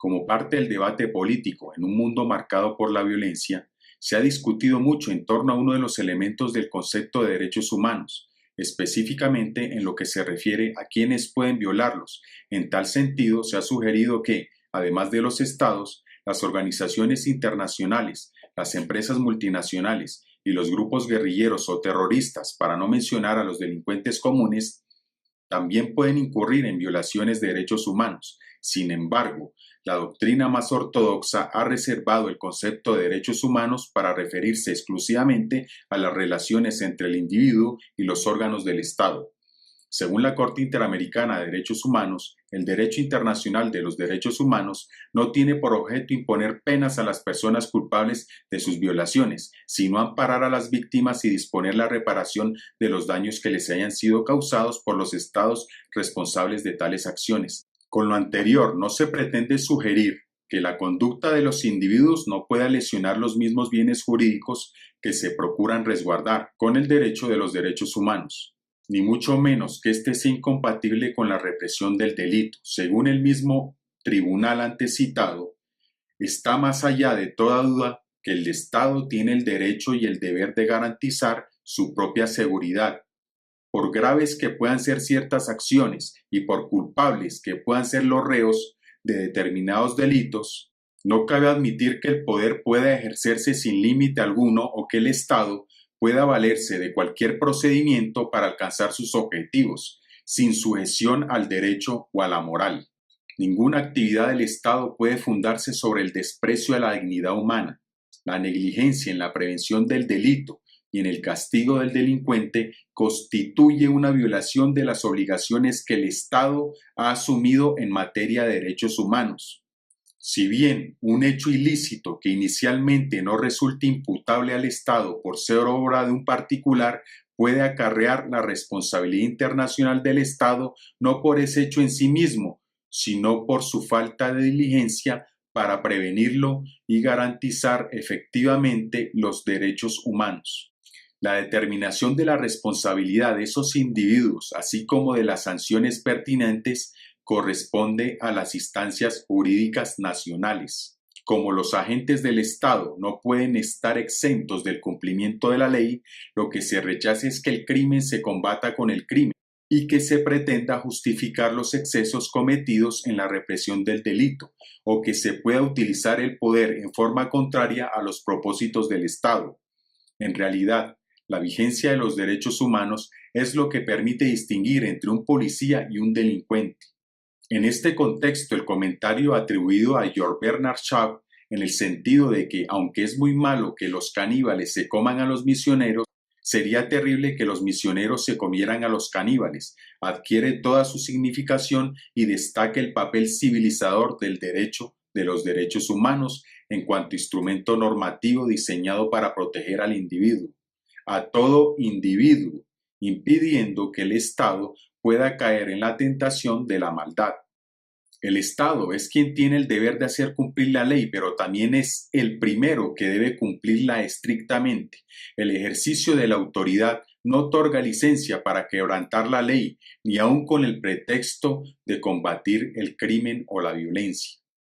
Como parte del debate político en un mundo marcado por la violencia, se ha discutido mucho en torno a uno de los elementos del concepto de derechos humanos, específicamente en lo que se refiere a quienes pueden violarlos. En tal sentido, se ha sugerido que, además de los estados, las organizaciones internacionales, las empresas multinacionales y los grupos guerrilleros o terroristas, para no mencionar a los delincuentes comunes, también pueden incurrir en violaciones de derechos humanos. Sin embargo, la doctrina más ortodoxa ha reservado el concepto de derechos humanos para referirse exclusivamente a las relaciones entre el individuo y los órganos del Estado. Según la Corte Interamericana de Derechos Humanos, el derecho internacional de los derechos humanos no tiene por objeto imponer penas a las personas culpables de sus violaciones, sino amparar a las víctimas y disponer la reparación de los daños que les hayan sido causados por los estados responsables de tales acciones. Con lo anterior, no se pretende sugerir que la conducta de los individuos no pueda lesionar los mismos bienes jurídicos que se procuran resguardar con el derecho de los derechos humanos, ni mucho menos que éste sea incompatible con la represión del delito. Según el mismo tribunal antes citado, está más allá de toda duda que el Estado tiene el derecho y el deber de garantizar su propia seguridad. Por graves que puedan ser ciertas acciones y por culpables que puedan ser los reos de determinados delitos, no cabe admitir que el poder pueda ejercerse sin límite alguno o que el Estado pueda valerse de cualquier procedimiento para alcanzar sus objetivos, sin sujeción al derecho o a la moral. Ninguna actividad del Estado puede fundarse sobre el desprecio a la dignidad humana, la negligencia en la prevención del delito y en el castigo del delincuente constituye una violación de las obligaciones que el Estado ha asumido en materia de derechos humanos. Si bien un hecho ilícito que inicialmente no resulta imputable al Estado por ser obra de un particular puede acarrear la responsabilidad internacional del Estado no por ese hecho en sí mismo, sino por su falta de diligencia para prevenirlo y garantizar efectivamente los derechos humanos. La determinación de la responsabilidad de esos individuos, así como de las sanciones pertinentes, corresponde a las instancias jurídicas nacionales. Como los agentes del Estado no pueden estar exentos del cumplimiento de la ley, lo que se rechaza es que el crimen se combata con el crimen y que se pretenda justificar los excesos cometidos en la represión del delito, o que se pueda utilizar el poder en forma contraria a los propósitos del Estado. En realidad, la vigencia de los derechos humanos es lo que permite distinguir entre un policía y un delincuente. En este contexto, el comentario atribuido a George Bernard Shaw, en el sentido de que, aunque es muy malo que los caníbales se coman a los misioneros, sería terrible que los misioneros se comieran a los caníbales, adquiere toda su significación y destaca el papel civilizador del derecho de los derechos humanos en cuanto instrumento normativo diseñado para proteger al individuo, a todo individuo, impidiendo que el Estado pueda caer en la tentación de la maldad. El Estado es quien tiene el deber de hacer cumplir la ley, pero también es el primero que debe cumplirla estrictamente. El ejercicio de la autoridad no otorga licencia para quebrantar la ley, ni aun con el pretexto de combatir el crimen o la violencia.